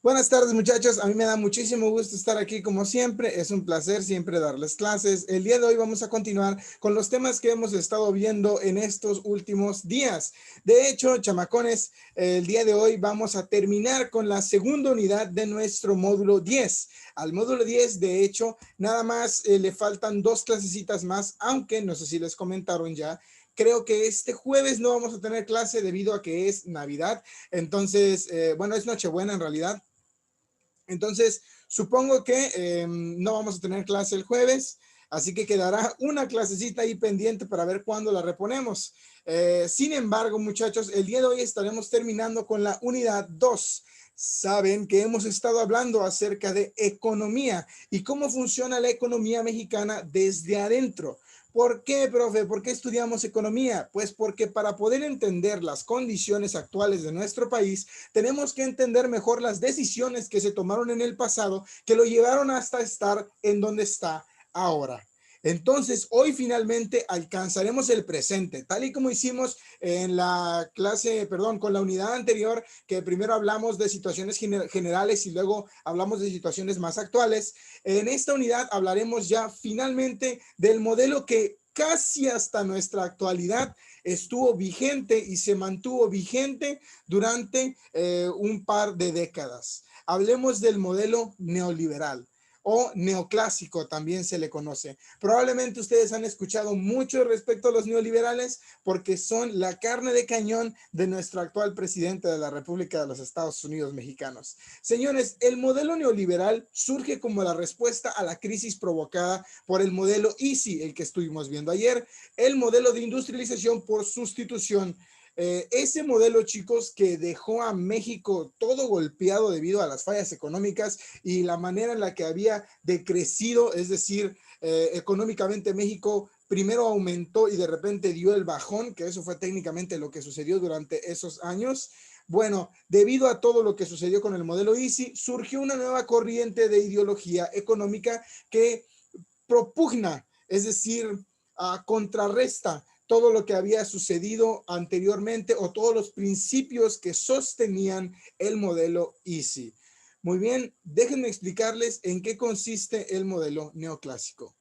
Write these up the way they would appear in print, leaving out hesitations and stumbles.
Buenas tardes, muchachos. A mí me da muchísimo gusto estar aquí como siempre. Es un placer siempre darles clases. El día de hoy vamos a continuar con los temas que hemos estado viendo en estos últimos días. De hecho, chamacones, el día de hoy vamos a terminar con la segunda unidad de nuestro módulo 10. Al módulo 10, de hecho, nada más le faltan dos clasecitas más, aunque no sé si les comentaron ya. Creo que este jueves no vamos a tener clase debido a que es Navidad. Entonces, bueno, es Nochebuena en realidad. Entonces, supongo que no vamos a tener clase el jueves, así que quedará una clasecita ahí pendiente para ver cuándo la reponemos. Sin embargo, muchachos, el día de hoy estaremos terminando con la unidad 2. Saben que hemos estado hablando acerca de economía y cómo funciona la economía mexicana desde adentro. ¿Por qué, profe? ¿Por qué estudiamos economía? Pues porque para poder entender las condiciones actuales de nuestro país, tenemos que entender mejor las decisiones que se tomaron en el pasado que lo llevaron hasta estar en donde está ahora. Entonces, hoy finalmente alcanzaremos el presente, tal y como hicimos en la clase, perdón, con la unidad anterior, que primero hablamos de situaciones generales y luego hablamos de situaciones más actuales. En esta unidad hablaremos ya finalmente del modelo que casi hasta nuestra actualidad estuvo vigente y se mantuvo vigente durante un par de décadas. Hablemos del modelo neoliberal o neoclásico, también se le conoce. Probablemente ustedes han escuchado mucho respecto a los neoliberales porque son la carne de cañón de nuestro actual presidente de la República de los Estados Unidos mexicanos. Señores, el modelo neoliberal surge como la respuesta a la crisis provocada por el modelo Easy, el que estuvimos viendo ayer, el modelo de industrialización por sustitución. Ese modelo, chicos, que dejó a México todo golpeado debido a las fallas económicas y la manera en la que había decrecido, es decir, económicamente México primero aumentó y de repente dio el bajón, que eso fue técnicamente lo que sucedió durante esos años. Bueno, debido a todo lo que sucedió con el modelo Easy, surgió una nueva corriente de ideología económica que propugna, es decir, contrarresta todo lo que había sucedido anteriormente o todos los principios que sostenían el modelo Easy. Muy bien, déjenme explicarles en qué consiste el modelo neoclásico.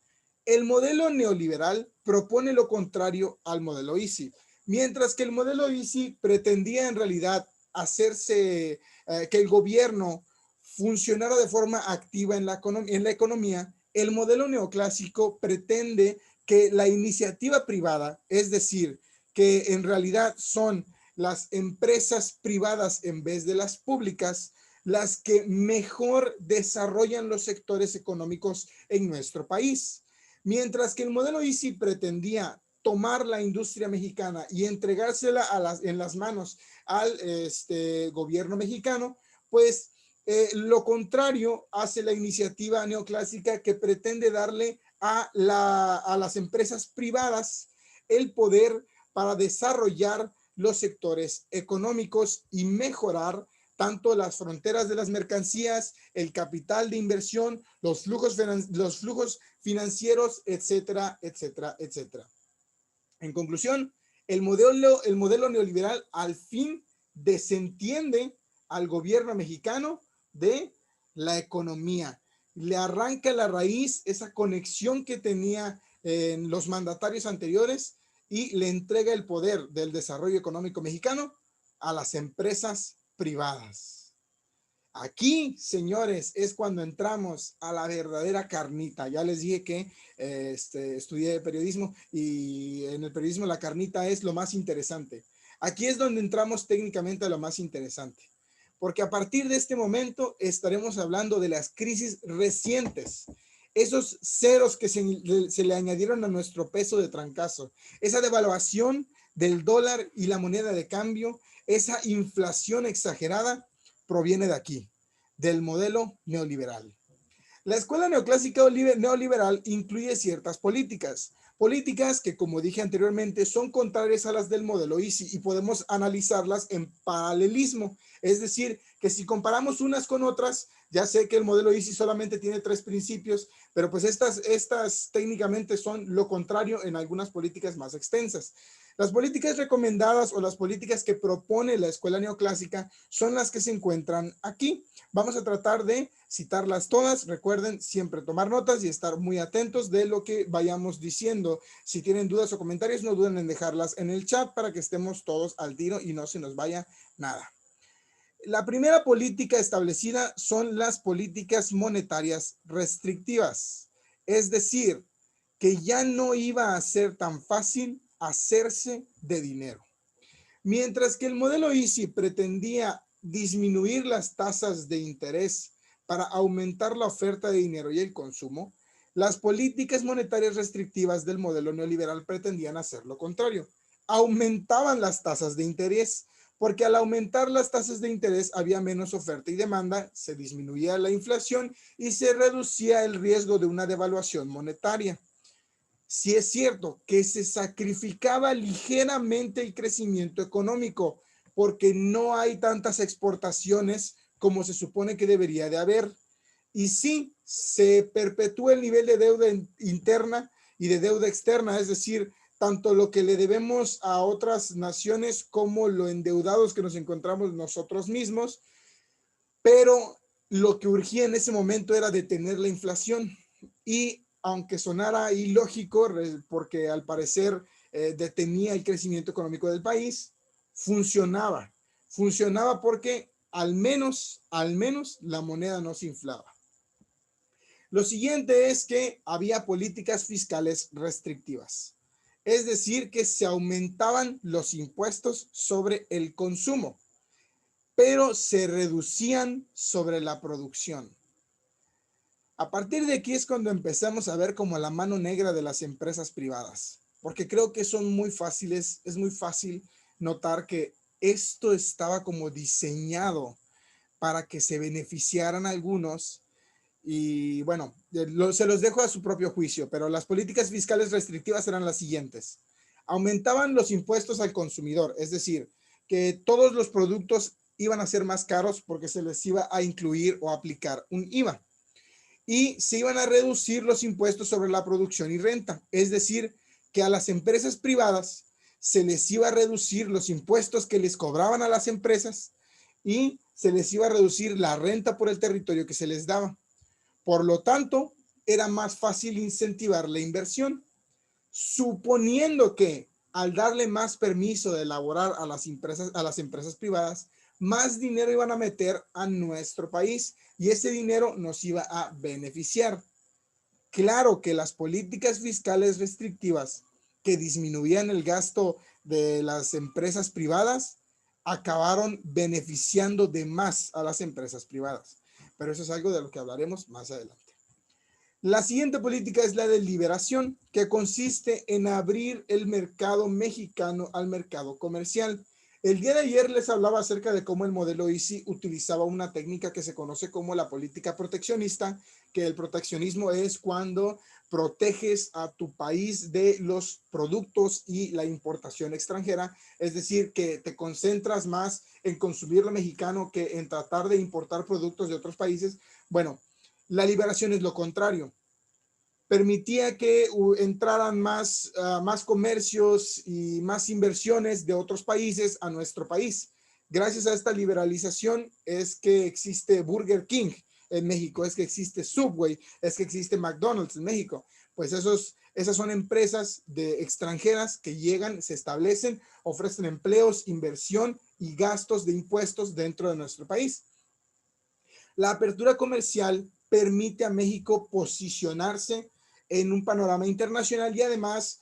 El modelo neoliberal propone lo contrario al modelo Easy, mientras que el modelo Easy pretendía en realidad hacerse que el gobierno funcionara de forma activa en la economía. El modelo neoclásico pretende que la iniciativa privada, es decir, que en realidad son las empresas privadas en vez de las públicas, las que mejor desarrollan los sectores económicos en nuestro país. Mientras que el modelo Easy pretendía tomar la industria mexicana y entregársela en las manos al gobierno mexicano, pues lo contrario hace la iniciativa neoclásica que pretende darle a las empresas privadas el poder para desarrollar los sectores económicos y mejorar tanto las fronteras de las mercancías, el capital de inversión, los flujos financieros, etcétera, etcétera, etcétera. En conclusión, el modelo neoliberal al fin desentiende al gobierno mexicano de la economía. Le arranca la raíz esa conexión que tenía en los mandatarios anteriores y le entrega el poder del desarrollo económico mexicano a las empresas privadas. Aquí, señores, es cuando entramos a la verdadera carnita. Ya les dije que estudié periodismo y en el periodismo la carnita es lo más interesante. Aquí es donde entramos técnicamente a lo más interesante. Porque a partir de este momento estaremos hablando de las crisis recientes. Esos ceros que se le añadieron a nuestro peso de trancazo. Esa devaluación del dólar y la moneda de cambio. Esa inflación exagerada proviene de aquí, del modelo neoliberal. La escuela neoclásica neoliberal incluye ciertas políticas que, como dije anteriormente, son contrarias a las del modelo Easy y podemos analizarlas en paralelismo. Es decir, que si comparamos unas con otras, ya sé que el modelo Easy solamente tiene 3 principios, pero pues estas técnicamente son lo contrario en algunas políticas más extensas. Las políticas recomendadas o las políticas que propone la escuela neoclásica son las que se encuentran aquí. Vamos a tratar de citarlas todas. Recuerden siempre tomar notas y estar muy atentos de lo que vayamos diciendo. Si tienen dudas o comentarios, no duden en dejarlas en el chat para que estemos todos al tiro y no se nos vaya nada. La primera política establecida son las políticas monetarias restrictivas. Es decir, que ya no iba a ser tan fácil hacerse de dinero. Mientras que el modelo Easy pretendía disminuir las tasas de interés para aumentar la oferta de dinero y el consumo, las políticas monetarias restrictivas del modelo neoliberal pretendían hacer lo contrario. Aumentaban las tasas de interés, porque al aumentar las tasas de interés había menos oferta y demanda, se disminuía la inflación y se reducía el riesgo de una devaluación monetaria. Sí es cierto que se sacrificaba ligeramente el crecimiento económico porque no hay tantas exportaciones como se supone que debería de haber. Y sí, se perpetúa el nivel de deuda interna y de deuda externa, es decir, tanto lo que le debemos a otras naciones como lo endeudados que nos encontramos nosotros mismos, pero lo que urgía en ese momento era detener la inflación y aunque sonara ilógico, porque al parecer detenía el crecimiento económico del país, funcionaba. Funcionaba porque al menos la moneda no se inflaba. Lo siguiente es que había políticas fiscales restrictivas. Es decir, que se aumentaban los impuestos sobre el consumo, pero se reducían sobre la producción. A partir de aquí es cuando empezamos a ver como la mano negra de las empresas privadas, porque creo que son muy fáciles, es muy fácil notar que esto estaba como diseñado para que se beneficiaran algunos y bueno, se los dejo a su propio juicio, pero las políticas fiscales restrictivas eran las siguientes. Aumentaban los impuestos al consumidor, es decir, que todos los productos iban a ser más caros porque se les iba a incluir o aplicar un IVA y se iban a reducir los impuestos sobre la producción y renta. Es decir, que a las empresas privadas se les iba a reducir los impuestos que les cobraban a las empresas y se les iba a reducir la renta por el territorio que se les daba. Por lo tanto, era más fácil incentivar la inversión, suponiendo que al darle más permiso de elaborar a las empresas privadas, más dinero iban a meter a nuestro país y ese dinero nos iba a beneficiar. Claro que las políticas fiscales restrictivas que disminuían el gasto de las empresas privadas acabaron beneficiando de más a las empresas privadas. Pero eso es algo de lo que hablaremos más adelante. La siguiente política es la de liberación, que consiste en abrir el mercado mexicano al mercado comercial. El día de ayer les hablaba acerca de cómo el modelo Easy utilizaba una técnica que se conoce como la política proteccionista, que el proteccionismo es cuando proteges a tu país de los productos y la importación extranjera, es decir, que te concentras más en consumir lo mexicano que en tratar de importar productos de otros países. Bueno, la liberación es lo contrario. Permitía que entraran más comercios y más inversiones de otros países a nuestro país. Gracias a esta liberalización es que existe Burger King en México, es que existe Subway, es que existe McDonald's en México. Pues esas son empresas extranjeras que llegan, se establecen, ofrecen empleos, inversión y gastos de impuestos dentro de nuestro país. La apertura comercial permite a México posicionarse en un panorama internacional y además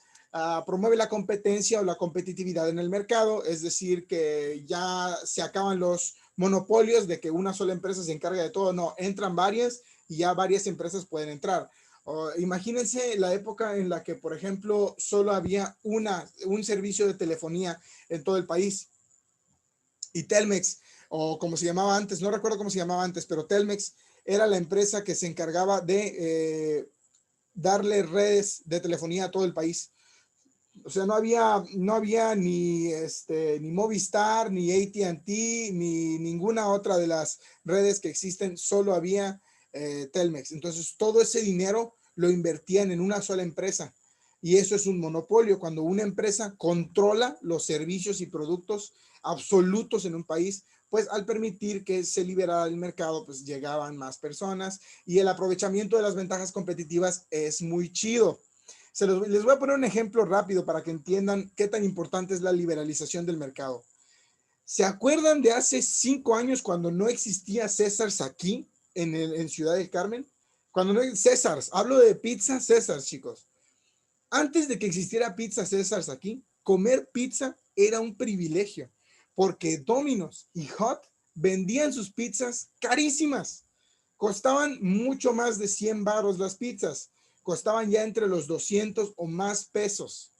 promueve la competencia o la competitividad en el mercado, es decir, que ya se acaban los monopolios de que una sola empresa se encarga de todo, no, entran varias y ya varias empresas pueden entrar. Imagínense la época en la que, por ejemplo, solo había un servicio de telefonía en todo el país y Telmex, o como se llamaba antes, no recuerdo cómo se llamaba antes, pero Telmex era la empresa que se encargaba de darle redes de telefonía a todo el país. O sea, no había ni Movistar, ni AT&T, ni ninguna otra de las redes que existen, solo había Telmex. Entonces, todo ese dinero lo invertían en una sola empresa. Y eso es un monopolio, cuando una empresa controla los servicios y productos absolutos en un país, pues al permitir que se liberara el mercado, pues llegaban más personas y el aprovechamiento de las ventajas competitivas es muy chido. Les voy a poner un ejemplo rápido para que entiendan qué tan importante es la liberalización del mercado. ¿Se acuerdan de hace 5 años cuando no existía César's aquí en Ciudad del Carmen? Cuando no hay César's, hablo de pizza César's, chicos. Antes de que existiera pizza César's aquí, comer pizza era un privilegio, porque Domino's y Hot vendían sus pizzas carísimas. Costaban mucho más de 100 varos las pizzas. Costaban ya entre los 200 o más pesos.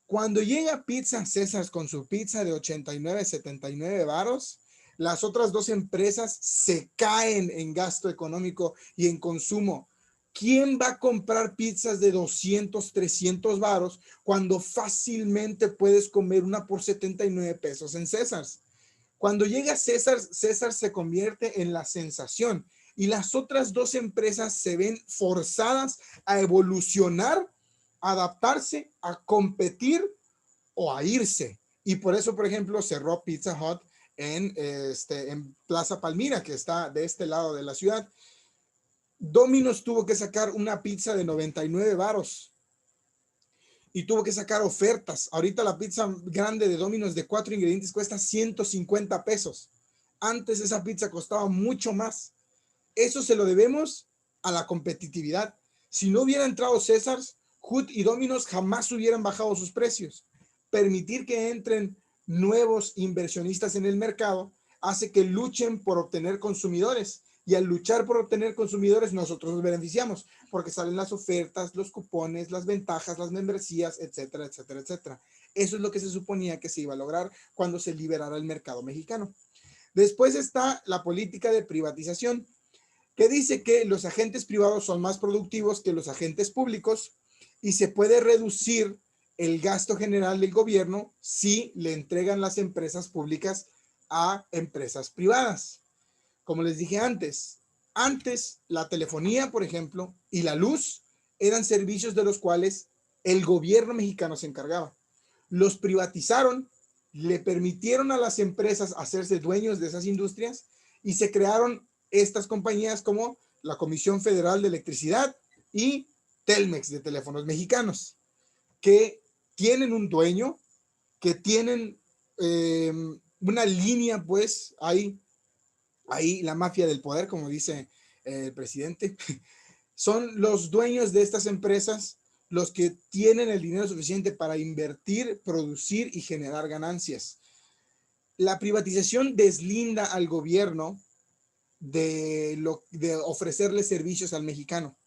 Cuando llega Pizza César's con su pizza de 89, 79 varos, las otras dos empresas se caen en gasto económico y en consumo. ¿Quién va a comprar pizzas de 200, 300 varos cuando fácilmente puedes comer una por 79 pesos en César's? Cuando llega César, César se convierte en la sensación y las otras dos empresas se ven forzadas a evolucionar, a adaptarse, a competir o a irse. Y por eso, por ejemplo, cerró Pizza Hut en Plaza Palmira, que está de este lado de la ciudad. Domino's tuvo que sacar una pizza de 99 varos y tuvo que sacar ofertas. Ahorita la pizza grande de Domino's de 4 ingredientes cuesta 150 pesos. Antes esa pizza costaba mucho más. Eso se lo debemos a la competitividad. Si no hubiera entrado César's, Hut y Domino's jamás hubieran bajado sus precios. Permitir que entren nuevos inversionistas en el mercado hace que luchen por obtener consumidores. Y al luchar por obtener consumidores, nosotros nos beneficiamos, porque salen las ofertas, los cupones, las ventajas, las membresías, etcétera, etcétera, etcétera. Eso es lo que se suponía que se iba a lograr cuando se liberara el mercado mexicano. Después está la política de privatización, que dice que los agentes privados son más productivos que los agentes públicos y se puede reducir el gasto general del gobierno si le entregan las empresas públicas a empresas privadas. Como les dije antes la telefonía, por ejemplo, y la luz eran servicios de los cuales el gobierno mexicano se encargaba. Los privatizaron, le permitieron a las empresas hacerse dueños de esas industrias y se crearon estas compañías como la Comisión Federal de Electricidad y Telmex de Teléfonos Mexicanos, que tienen un dueño, que tienen una línea, pues, ahí la mafia del poder, como dice el presidente. Son los dueños de estas empresas los que tienen el dinero suficiente para invertir, producir y generar ganancias. La privatización deslinda al gobierno de ofrecerle servicios al mexicano,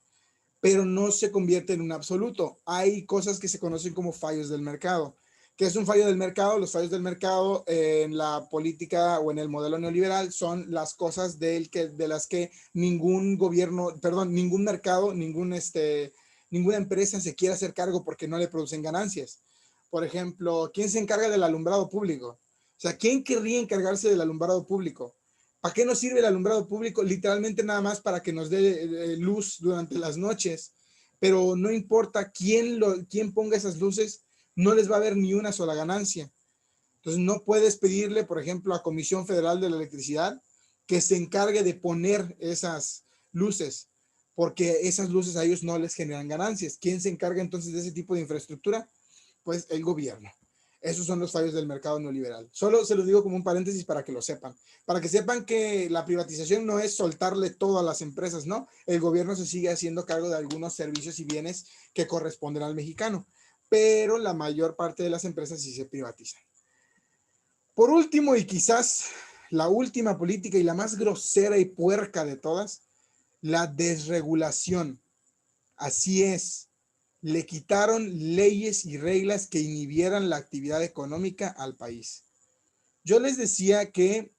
pero no se convierte en un absoluto. Hay cosas que se conocen como fallos del mercado. ¿Qué es un fallo del mercado? Los fallos del mercado en la política o en el modelo neoliberal son las cosas de las que ningún gobierno, perdón, ningún mercado, ninguna empresa se quiere hacer cargo porque no le producen ganancias. Por ejemplo, ¿quién se encarga del alumbrado público? O sea, ¿quién querría encargarse del alumbrado público? ¿Para qué nos sirve el alumbrado público? Literalmente nada más para que nos dé luz durante las noches, pero no importa quién ponga esas luces, no les va a haber ni una sola ganancia. Entonces no puedes pedirle, por ejemplo, a Comisión Federal de la Electricidad que se encargue de poner esas luces, porque esas luces a ellos no les generan ganancias. ¿Quién se encarga entonces de ese tipo de infraestructura? Pues el gobierno. Esos son los fallos del mercado neoliberal. Solo se los digo como un paréntesis para que lo sepan. Para que sepan que la privatización no es soltarle todo a las empresas, ¿no? El gobierno se sigue haciendo cargo de algunos servicios y bienes que corresponden al mexicano, pero la mayor parte de las empresas sí se privatizan. Por último, y quizás la última política y la más grosera y puerca de todas, la desregulación. Así es, le quitaron leyes y reglas que inhibieran la actividad económica al país. Yo les decía que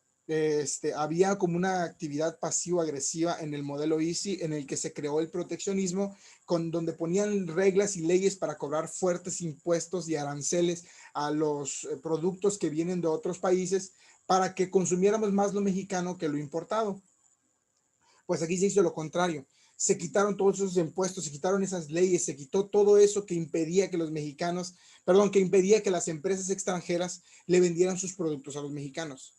había como una actividad pasivo-agresiva en el modelo Easy, en el que se creó el proteccionismo, donde ponían reglas y leyes para cobrar fuertes impuestos y aranceles a los productos que vienen de otros países para que consumiéramos más lo mexicano que lo importado. Pues aquí se hizo lo contrario. Se quitaron todos esos impuestos, se quitaron esas leyes, se quitó todo eso que impedía que los mexicanos, que impedía que las empresas extranjeras le vendieran sus productos a los mexicanos.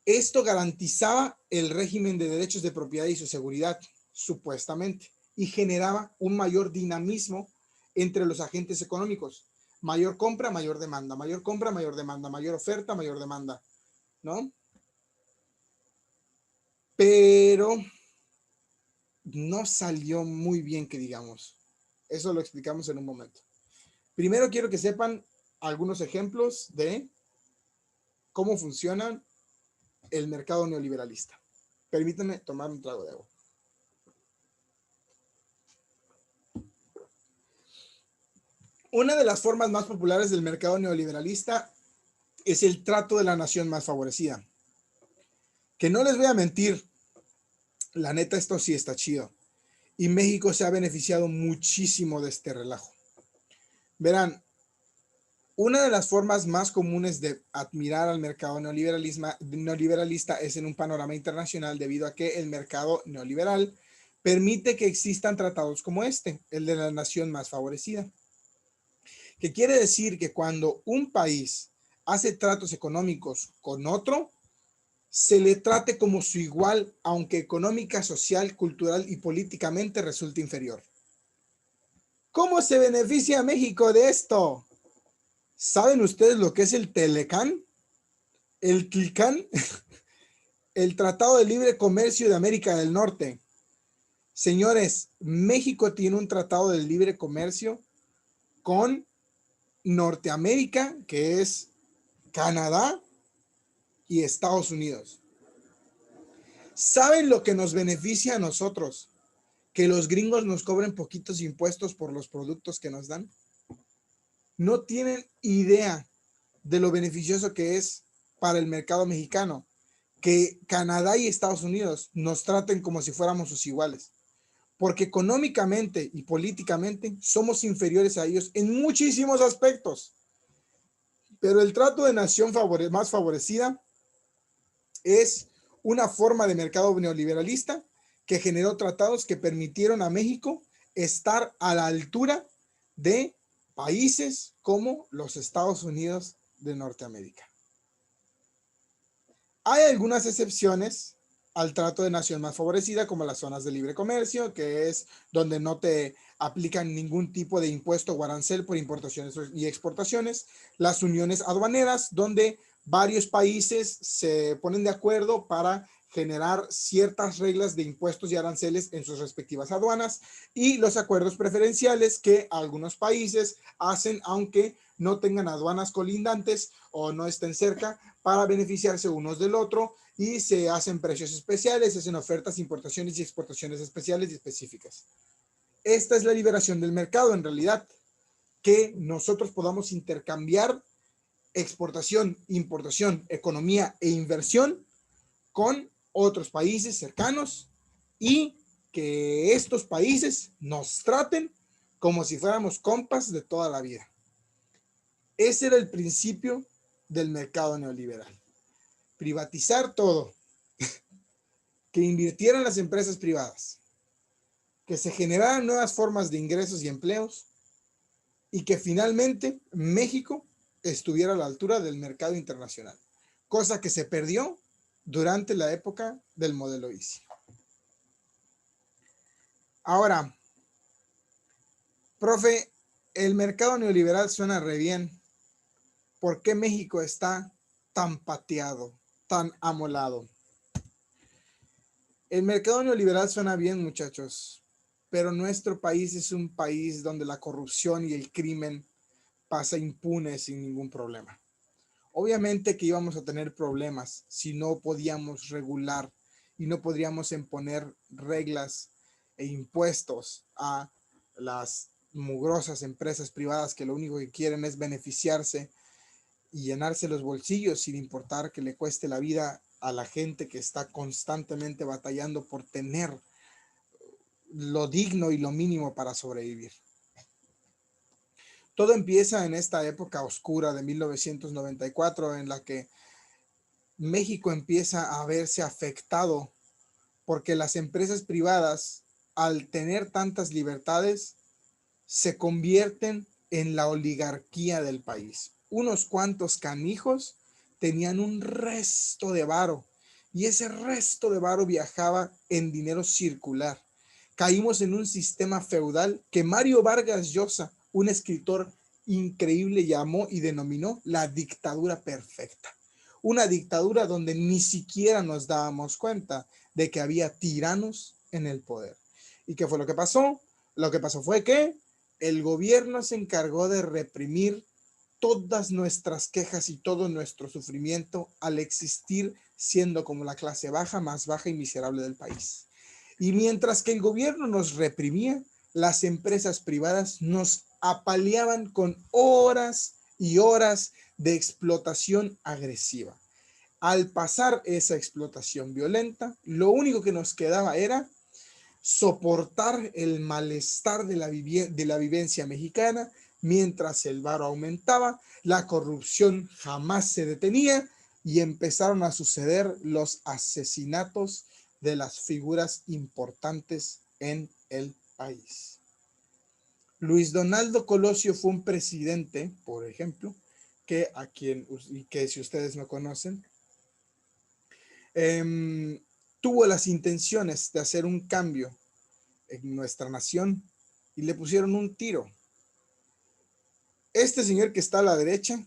Esto garantizaba el régimen de derechos de propiedad y su seguridad, supuestamente, y generaba un mayor dinamismo entre los agentes económicos. Mayor compra, mayor demanda, mayor compra, mayor demanda, mayor oferta, mayor demanda, ¿no? Pero no salió muy bien, que digamos. Eso lo explicamos en un momento. Primero quiero que sepan algunos ejemplos de cómo funciona el mercado neoliberalista. Permítanme tomar un trago de agua. Una de las formas más populares del mercado neoliberalista es el trato de la nación más favorecida. Que no les voy a mentir, la neta esto sí está chido. Y México se ha beneficiado muchísimo de este relajo. Verán, una de las formas más comunes de admirar al mercado neoliberalista es en un panorama internacional, debido a que el mercado neoliberal permite que existan tratados como este, el de la nación más favorecida. Que quiere decir que cuando un país hace tratos económicos con otro, se le trate como su igual, aunque económica, social, cultural y políticamente resulte inferior. ¿Cómo se beneficia México de esto? ¿Saben ustedes lo que es el Telecán? El TLCAN, el Tratado de Libre Comercio de América del Norte. Señores, México tiene un tratado de libre comercio con Norteamérica, que es Canadá y Estados Unidos. ¿Saben lo que nos beneficia a nosotros? Que los gringos nos cobren poquitos impuestos por los productos que nos dan. No tienen idea de lo beneficioso que es para el mercado mexicano que Canadá y Estados Unidos nos traten como si fuéramos sus iguales, porque económicamente y políticamente somos inferiores a ellos en muchísimos aspectos. Pero el trato de nación más favorecida es una forma de mercado neoliberalista que generó tratados que permitieron a México estar a la altura de países como los Estados Unidos de Norteamérica. Hay algunas excepciones al trato de nación más favorecida, como las zonas de libre comercio, que es donde no te aplican ningún tipo de impuesto o arancel por importaciones y exportaciones. Las uniones aduaneras, donde varios países se ponen de acuerdo para generar ciertas reglas de impuestos y aranceles en sus respectivas aduanas, y los acuerdos preferenciales que algunos países hacen aunque no tengan aduanas colindantes o no estén cerca, para beneficiarse unos del otro, y se hacen precios especiales, se hacen ofertas, importaciones y exportaciones especiales y específicas. Esta es la liberación del mercado en realidad, que nosotros podamos intercambiar exportación, importación, economía e inversión con otros países cercanos, y que estos países nos traten como si fuéramos compas de toda la vida. Ese era el principio del mercado neoliberal. Privatizar todo, que invirtieran las empresas privadas, que se generaran nuevas formas de ingresos y empleos, y que finalmente México estuviera a la altura del mercado internacional, cosa que se perdió durante la época del modelo Easy. Ahora, profe, el mercado neoliberal suena re bien. ¿Por qué México está tan pateado, tan amolado? El mercado neoliberal suena bien, muchachos, pero nuestro país es un país donde la corrupción y el crimen pasa impune sin ningún problema. Obviamente que íbamos a tener problemas si no podíamos regular y no podríamos imponer reglas e impuestos a las mugrosas empresas privadas que lo único que quieren es beneficiarse y llenarse los bolsillos sin importar que le cueste la vida a la gente que está constantemente batallando por tener lo digno y lo mínimo para sobrevivir. Todo empieza en esta época oscura de 1994, en la que México empieza a verse afectado porque las empresas privadas, al tener tantas libertades, se convierten en la oligarquía del país. Unos cuantos canijos tenían un resto de varo y ese resto de varo viajaba en dinero circular. Caímos en un sistema feudal que Mario Vargas Llosa, un escritor increíble, llamó y denominó la dictadura perfecta. Una dictadura donde ni siquiera nos dábamos cuenta de que había tiranos en el poder. ¿Y qué fue lo que pasó? Lo que pasó fue que el gobierno se encargó de reprimir todas nuestras quejas y todo nuestro sufrimiento al existir siendo como la clase baja, más baja y miserable del país. Y mientras que el gobierno nos reprimía, las empresas privadas nos apaleaban con horas y horas de explotación agresiva. Al pasar esa explotación violenta, lo único que nos quedaba era soportar el malestar de la vivencia mexicana mientras el varo aumentaba, la corrupción jamás se detenía y empezaron a suceder los asesinatos de las figuras importantes en el país. Luis Donaldo Colosio fue un presidente, por ejemplo, que si ustedes no conocen, tuvo las intenciones de hacer un cambio en nuestra nación y le pusieron un tiro. Este señor que está a la derecha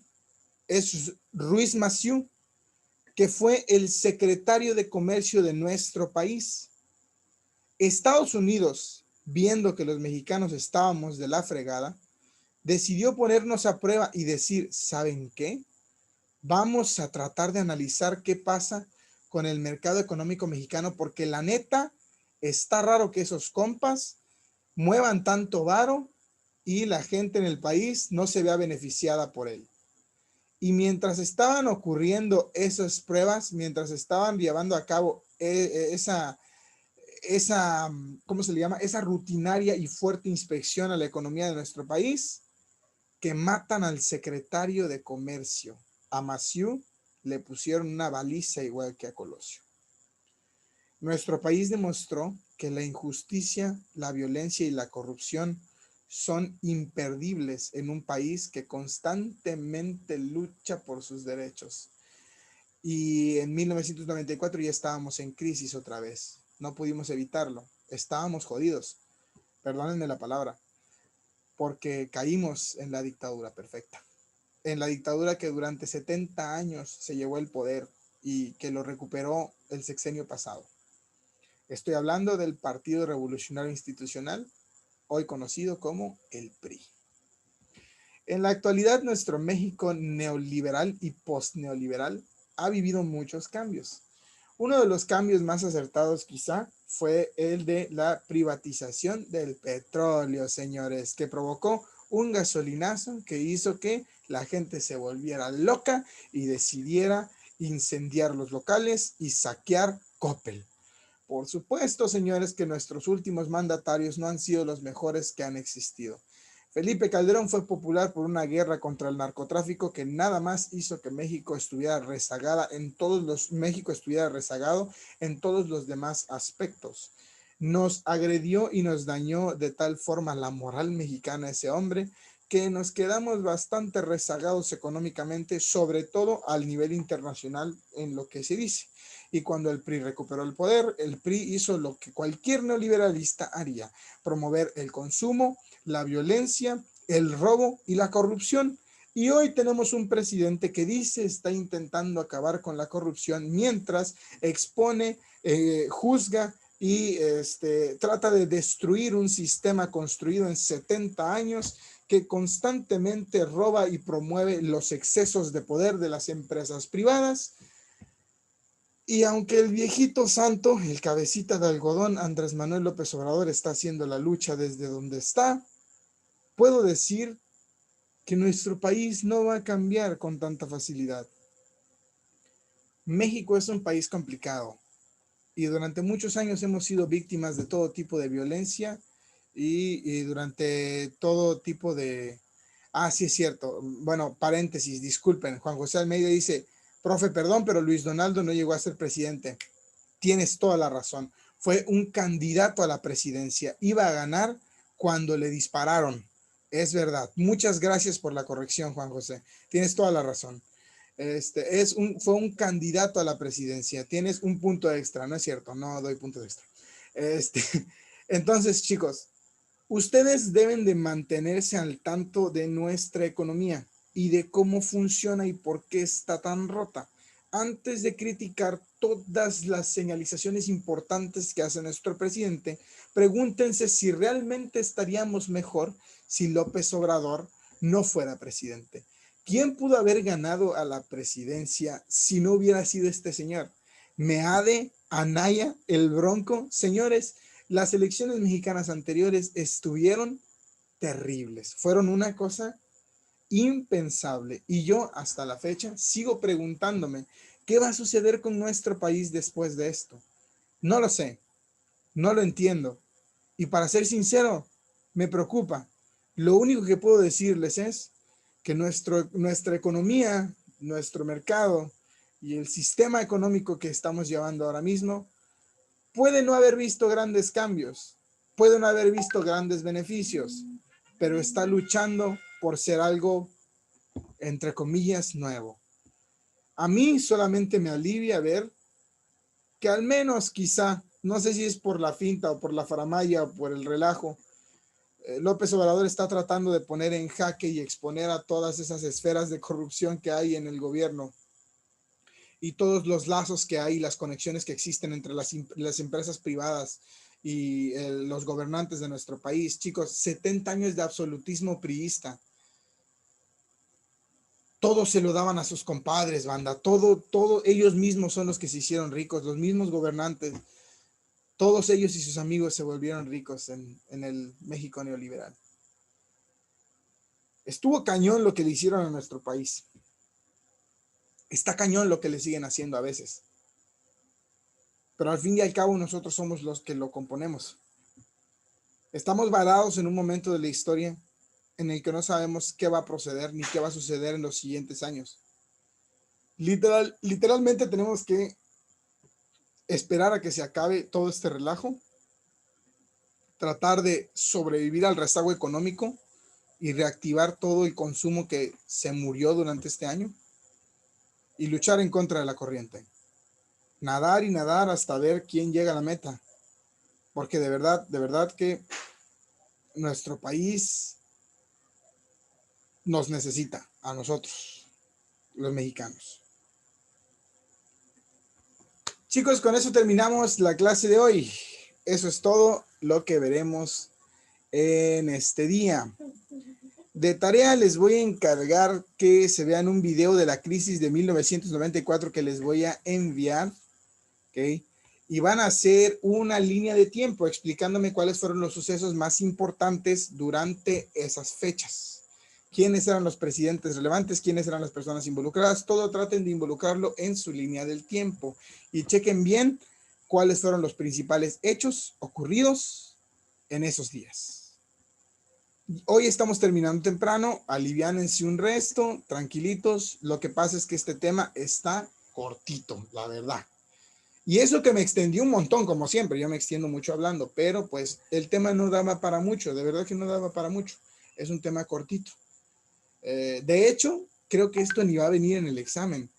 es Ruiz Massieu, que fue el secretario de comercio de nuestro país. Estados Unidos, viendo que los mexicanos estábamos de la fregada, decidió ponernos a prueba y decir, ¿saben qué? Vamos a tratar de analizar qué pasa con el mercado económico mexicano, porque la neta está raro que esos compas muevan tanto varo y la gente en el país no se vea beneficiada por él. Y mientras estaban ocurriendo esas pruebas, mientras estaban llevando a cabo esa, ¿cómo se le llama? Esa rutinaria y fuerte inspección a la economía de nuestro país, que matan al secretario de Comercio. A Massieu le pusieron una baliza igual que a Colosio. Nuestro país demostró que la injusticia, la violencia y la corrupción son imperdibles en un país que constantemente lucha por sus derechos. Y en 1994 ya estábamos en crisis otra vez. No pudimos evitarlo. Estábamos jodidos. Perdónenme la palabra. Porque caímos en la dictadura perfecta. En la dictadura que durante 70 años se llevó el poder y que lo recuperó el sexenio pasado. Estoy hablando del Partido Revolucionario Institucional, hoy conocido como el PRI. En la actualidad, nuestro México neoliberal y postneoliberal ha vivido muchos cambios. Uno de los cambios más acertados quizá fue el de la privatización del petróleo, señores, que provocó un gasolinazo que hizo que la gente se volviera loca y decidiera incendiar los locales y saquear Coppel. Por supuesto, señores, que nuestros últimos mandatarios no han sido los mejores que han existido. Felipe Calderón fue popular por una guerra contra el narcotráfico que nada más hizo que México estuviera rezagado en todos los demás aspectos. Nos agredió y nos dañó de tal forma la moral mexicana ese hombre que nos quedamos bastante rezagados económicamente, sobre todo al nivel internacional en lo que se dice. Y cuando el PRI recuperó el poder, el PRI hizo lo que cualquier neoliberalista haría: promover el consumo, la violencia, el robo y la corrupción. Y hoy tenemos un presidente que dice está intentando acabar con la corrupción mientras expone, juzga y trata de destruir un sistema construido en 70 años que constantemente roba y promueve los excesos de poder de las empresas privadas. Y aunque el viejito santo, el cabecita de algodón, Andrés Manuel López Obrador, está haciendo la lucha desde donde está, puedo decir que nuestro país no va a cambiar con tanta facilidad. México es un país complicado y durante muchos años hemos sido víctimas de todo tipo de violencia y durante todo tipo de... Ah, sí es cierto. Bueno, paréntesis, disculpen. Juan José Almeida dice, profe, perdón, pero Luis Donaldo no llegó a ser presidente. Tienes toda la razón. Fue un candidato a la presidencia. Iba a ganar cuando le dispararon. Es verdad. Muchas gracias por la corrección, Juan José. Tienes toda la razón. Fue un candidato a la presidencia. Tienes un punto extra, ¿no es cierto? No doy puntos extra. Este, entonces, chicos, ustedes deben de mantenerse al tanto de nuestra economía y de cómo funciona y por qué está tan rota. Antes de criticar todas las señalizaciones importantes que hace nuestro presidente, pregúntense si realmente estaríamos mejor si López Obrador no fuera presidente. ¿Quién pudo haber ganado a la presidencia si no hubiera sido este señor? Meade, Anaya, el Bronco. Señores, las elecciones mexicanas anteriores estuvieron terribles. Fueron una cosa impensable. Y yo hasta la fecha sigo preguntándome, ¿qué va a suceder con nuestro país después de esto? No lo sé, no lo entiendo. Y para ser sincero, me preocupa. Lo único que puedo decirles es que nuestra economía, nuestro mercado y el sistema económico que estamos llevando ahora mismo puede no haber visto grandes cambios, puede no haber visto grandes beneficios, pero está luchando por ser algo, entre comillas, nuevo. A mí solamente me alivia ver que al menos quizá, no sé si es por la finta o por la faramaya o por el relajo, López Obrador está tratando de poner en jaque y exponer a todas esas esferas de corrupción que hay en el gobierno y todos los lazos que hay, las conexiones que existen entre las empresas privadas y los gobernantes de nuestro país. Chicos, 70 años de absolutismo priista. Todo se lo daban a sus compadres, banda. Todo, ellos mismos son los que se hicieron ricos, los mismos gobernantes. Todos ellos y sus amigos se volvieron ricos en el México neoliberal. Estuvo cañón lo que le hicieron a nuestro país. Está cañón lo que le siguen haciendo a veces. Pero al fin y al cabo nosotros somos los que lo componemos. Estamos varados en un momento de la historia en el que no sabemos qué va a proceder ni qué va a suceder en los siguientes años. Literalmente tenemos que esperar a que se acabe todo este relajo, tratar de sobrevivir al rezago económico y reactivar todo el consumo que se murió durante este año y luchar en contra de la corriente. Nadar y nadar hasta ver quién llega a la meta, porque de verdad que nuestro país nos necesita a nosotros, los mexicanos. Chicos, con eso terminamos la clase de hoy. Eso es todo lo que veremos en este día. De tarea les voy a encargar que se vean un video de la crisis de 1994 que les voy a enviar, ¿ok? Y van a hacer una línea de tiempo explicándome cuáles fueron los sucesos más importantes durante esas fechas. Quiénes eran los presidentes relevantes, quiénes eran las personas involucradas, todo traten de involucrarlo en su línea del tiempo y chequen bien cuáles fueron los principales hechos ocurridos en esos días. Hoy estamos terminando temprano, aliviánense un resto, tranquilitos. Lo que pasa es que este tema está cortito, la verdad. Y eso que me extendió un montón, como siempre, yo me extiendo mucho hablando, pero pues el tema no daba para mucho, de verdad que no daba para mucho. Es un tema cortito. De hecho, creo que esto ni va a venir en el examen,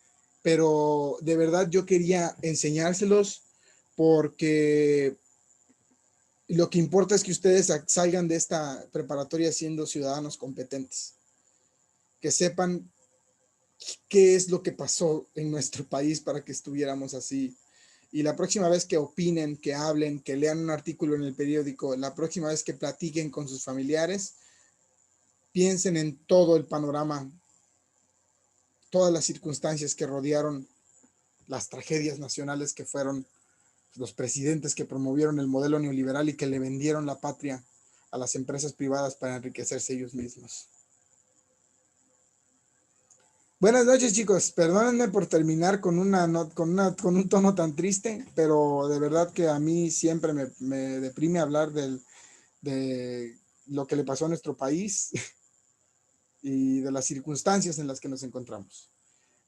pero de verdad yo quería enseñárselos porque lo que importa es que ustedes salgan de esta preparatoria siendo ciudadanos competentes, que sepan qué es lo que pasó en nuestro país para que estuviéramos así. Y la próxima vez que opinen, que hablen, que lean un artículo en el periódico, la próxima vez que platiquen con sus familiares, piensen en todo el panorama, todas las circunstancias que rodearon las tragedias nacionales que fueron los presidentes que promovieron el modelo neoliberal y que le vendieron la patria a las empresas privadas para enriquecerse ellos mismos. Buenas noches, chicos. Perdónenme por terminar con con un tono tan triste, pero de verdad que a mí siempre me deprime hablar de lo que le pasó a nuestro país y de las circunstancias en las que nos encontramos.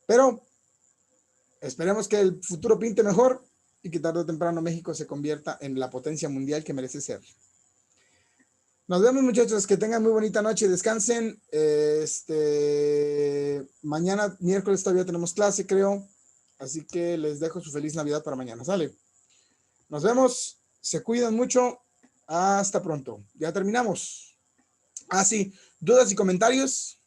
Pero esperemos que el futuro pinte mejor y que tarde o temprano México se convierta en la potencia mundial que merece ser. Nos vemos, muchachos, que tengan muy bonita noche, descansen. Mañana, miércoles, todavía tenemos clase, creo. Así que les dejo su feliz Navidad para mañana, ¿sale? Nos vemos, se cuidan mucho. Hasta pronto. Ya terminamos. Ah, sí, dudas y comentarios.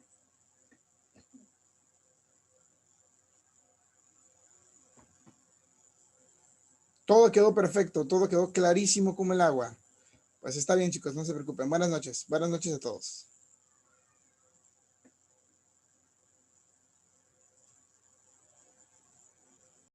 Todo quedó perfecto, todo quedó clarísimo como el agua. Pues está bien, chicos, no se preocupen. Buenas noches a todos.